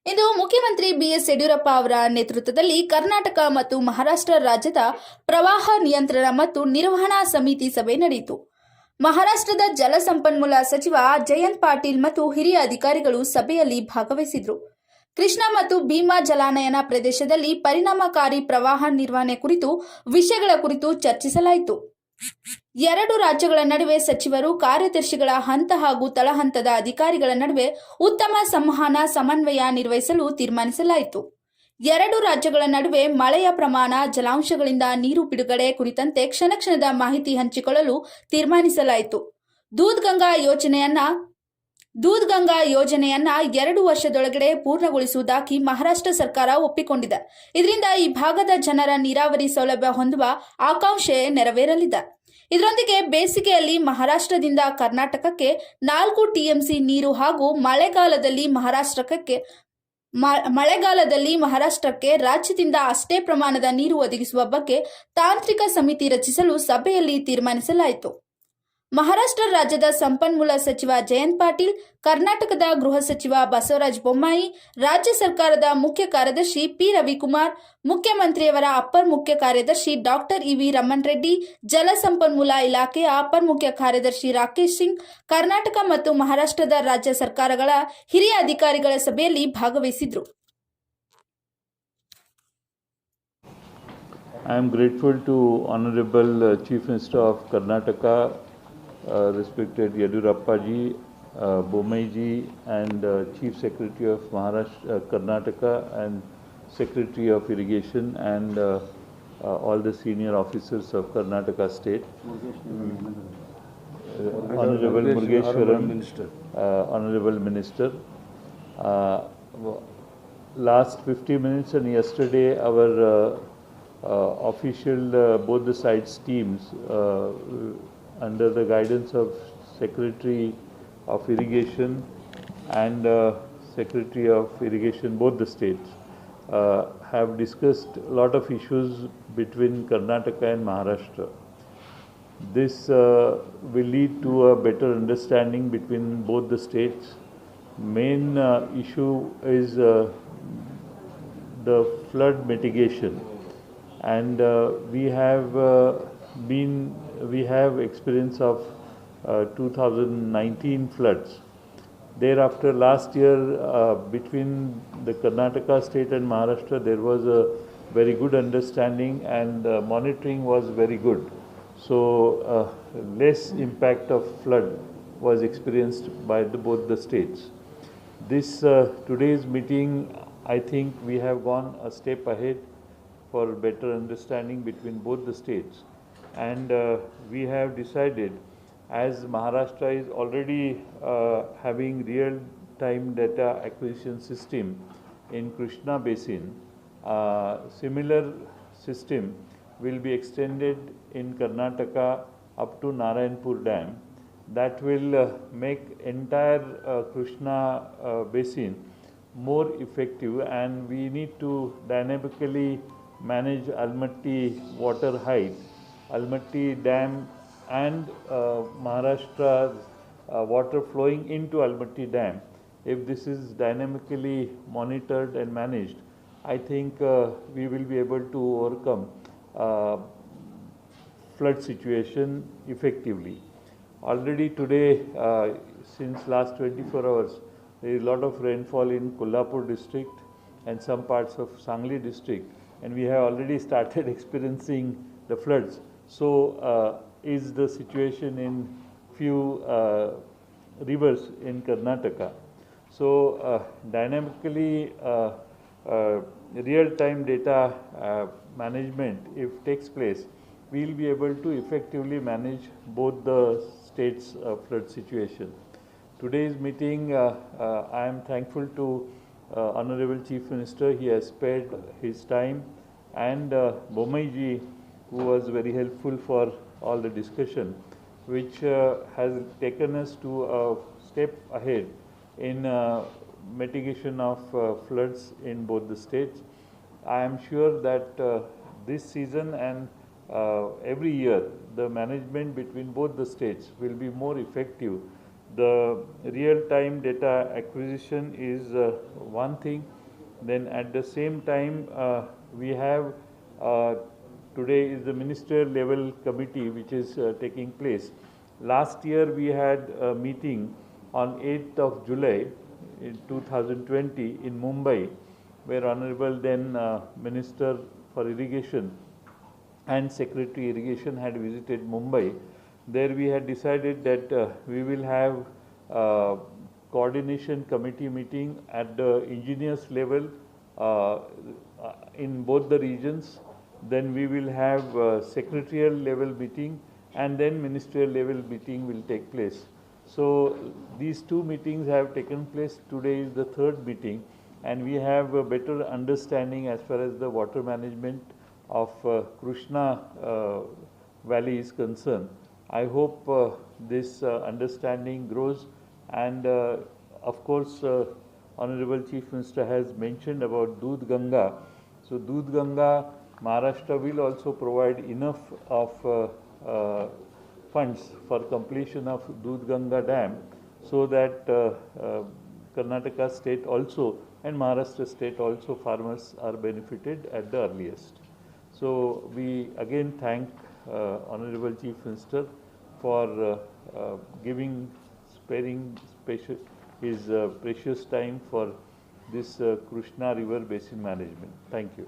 ಇಂದು ಮುಖ್ಯಮಂತ್ರಿ ಬಿಎಸ್ ಯಡಿಯೂರಪ್ಪ ಅವರ ನೇತೃತ್ವದಲ್ಲಿ ಕರ್ನಾಟಕ ಮತ್ತು ಮಹಾರಾಷ್ಟ್ರ ರಾಜ್ಯದ ಪ್ರವಾಹ ನಿಯಂತ್ರಣ ಮತ್ತು ನಿರ್ವಹಣಾ ಸಮಿತಿ ಸಭೆ ನಡೆಯಿತು. ಮಹಾರಾಷ್ಟ್ರದ ಜಲಸಂಪನ್ಮೂಲ ಸಚಿವ ಜಯಂತ್ ಪಾಟೀಲ್ ಮತ್ತು ಹಿರಿಯ ಅಧಿಕಾರಿಗಳು ಸಭೆಯಲ್ಲಿ ಭಾಗವಹಿಸಿದರು. ಕೃಷ್ಣಾ ಮತ್ತು ಭೀಮಾ ಜಲಾನಯನ ಪ್ರದೇಶದಲ್ಲಿ ಪರಿಣಾಮಕಾರಿ ಪ್ರವಾಹ ನಿರ್ವಹಣೆ ಕುರಿತು ವಿಷಯಗಳ ಕುರಿತು ಚರ್ಚಿಸಲಾಯಿತು. ಎರಡು ರಾಜ್ಯಗಳ ನಡುವೆ ಸಚಿವರು, ಕಾರ್ಯದರ್ಶಿಗಳ ಹಂತ ಹಾಗೂ ತಳಹಂತದ ಅಧಿಕಾರಿಗಳ ನಡುವೆ ಉತ್ತಮ ಸಂವಹನ ಸಮನ್ವಯ ನಿರ್ವಹಿಸಲು ತೀರ್ಮಾನಿಸಲಾಯಿತು. ಎರಡು ರಾಜ್ಯಗಳ ನಡುವೆ ಮಳೆಯ ಪ್ರಮಾಣ, ಜಲಾಂಶಗಳಿಂದ ನೀರು ಬಿಡುಗಡೆ ಕುರಿತಂತೆ ಕ್ಷಣದ ಮಾಹಿತಿ ಹಂಚಿಕೊಳ್ಳಲು ತೀರ್ಮಾನಿಸಲಾಯಿತು. ದೂದ್ ಗಂಗಾ ಯೋಜನೆಯನ್ನ 2 ವರ್ಷದೊಳಗಡೆ ಪೂರ್ಣಗೊಳಿಸುವುದಾಗಿ ಮಹಾರಾಷ್ಟ್ರ ಸರ್ಕಾರ ಒಪ್ಪಿಕೊಂಡಿದೆ. ಇದರಿಂದ ಈ ಭಾಗದ ಜನರ ನೀರಾವರಿ ಸೌಲಭ್ಯ ಹೊಂದುವ ಆಕಾಂಕ್ಷೆ ನೆರವೇರಲಿದೆ. ಇದರೊಂದಿಗೆ ಬೇಸಿಗೆಯಲ್ಲಿ ಮಹಾರಾಷ್ಟ್ರದಿಂದ ಕರ್ನಾಟಕಕ್ಕೆ 4 ಟಿಎಂಸಿ ನೀರು ಹಾಗೂ ಮಳೆಗಾಲದಲ್ಲಿ ಮಹಾರಾಷ್ಟ್ರಕ್ಕೆ ರಾಜ್ಯದಿಂದ ಅಷ್ಟೇ ಪ್ರಮಾಣದ ನೀರು ಒದಗಿಸುವ ಬಗ್ಗೆ ತಾಂತ್ರಿಕ ಸಮಿತಿ ರಚಿಸಲು ಸಭೆಯಲ್ಲಿ ತೀರ್ಮಾನಿಸಲಾಯಿತು. ಮಹಾರಾಷ್ಟ್ರ ರಾಜ್ಯದ ಸಂಪನ್ಮೂಲ ಸಚಿವ ಜಯಂತ್ ಪಾಟೀಲ್, ಕರ್ನಾಟಕದ ಗೃಹ ಸಚಿವ ಬಸವರಾಜ ಬೊಮ್ಮಾಯಿ, ರಾಜ್ಯ ಸರ್ಕಾರದ ಮುಖ್ಯ ಕಾರ್ಯದರ್ಶಿ ಪಿ ರವಿಕುಮಾರ್, ಮುಖ್ಯಮಂತ್ರಿಯವರ ಅಪರ ಮುಖ್ಯ ಕಾರ್ಯದರ್ಶಿ ಡಾಕ್ಟರ್ ಇವಿ ರಮಣ್ ರೆಡ್ಡಿ, ಜಲಸಂಪನ್ಮೂಲ ಇಲಾಖೆಯ ಅಪರ ಮುಖ್ಯ ಕಾರ್ಯದರ್ಶಿ ರಾಕೇಶ್ ಸಿಂಗ್, ಕರ್ನಾಟಕ ಮತ್ತು ಮಹಾರಾಷ್ಟ್ರದ ರಾಜ್ಯ ಸರ್ಕಾರಗಳ ಹಿರಿಯ ಅಧಿಕಾರಿಗಳ ಸಭೆಯಲ್ಲಿ ಭಾಗವಹಿಸಿದ್ರು. I am grateful to Honorable Chief Minister of Karnataka, respected Yediyurappa ji, Bommai ji, and Chief Secretary of Maharashtra, Karnataka, and Secretary of Irrigation, and all the senior officers of Karnataka State. Honorable Murugeshwaram, Honorable Minister. Last 50 minutes and yesterday our official both the sides teams under the guidance of Secretary of Irrigation and Secretary of Irrigation, both the states, have discussed a lot of issues between Karnataka and Maharashtra. This will lead to a better understanding between both the states. Main issue is the flood mitigation, and we have experience of 2019 floods. Thereafter, last year between the Karnataka state and Maharashtra, there was a very good understanding, and monitoring was very good. So less impact of flood was experienced by both the states. This today's meeting, I think we have gone a step ahead for better understanding between both the states, and we have decided, as Maharashtra is already having real-time data acquisition system in Krishna Basin, similar system will be extended in Karnataka up to Narayanpur Dam. That will make entire Krishna Basin more effective, and we need to dynamically manage Almaty water height, Almaty Dam, and Maharashtra's water flowing into Almaty Dam. If this is dynamically monitored and managed, I think we will be able to overcome flood situation effectively. Already today, since last 24 hours, there is a lot of rainfall in Kolhapur district and some parts of Sangli district, and we have already started experiencing the floods. So is the situation in few rivers in Karnataka. So dynamically real-time data management, if takes place, we will be able to effectively manage both the states' flood situation. Today's meeting, I am thankful to Honorable Chief Minister. He has spared his time, and Bommai ji, who was very helpful for all the discussion, which has taken us to a step ahead in mitigation of floods in both the states. I am sure that this season and every year the management between both the states will be more effective the real-time data acquisition is one thing. Then at the same time, we have today is the ministerial level committee which is taking place. Last year we had a meeting on 8th of July in 2020 in Mumbai, where Honorable then Minister for Irrigation and Secretary Irrigation had visited Mumbai. There we had decided that we will have coordination committee meeting at the engineers level in both the regions. Then we will have secretarial level meeting, and then ministerial level meeting will take place. So these two meetings have taken place. Today is the third meeting, and we have a better understanding as far as the water management of Krishna Valley is concerned. I hope this understanding grows, and of course Honorable Chief Minister has mentioned about Doodh Ganga. So Doodh Ganga, Maharashtra will also provide enough of funds for completion of Doodh Ganga Dam, so that Karnataka state also and Maharashtra state also farmers are benefited at the earliest. So we again thank Honorable Chief Minister for sparing his precious time for this Krishna River Basin management. Thank you.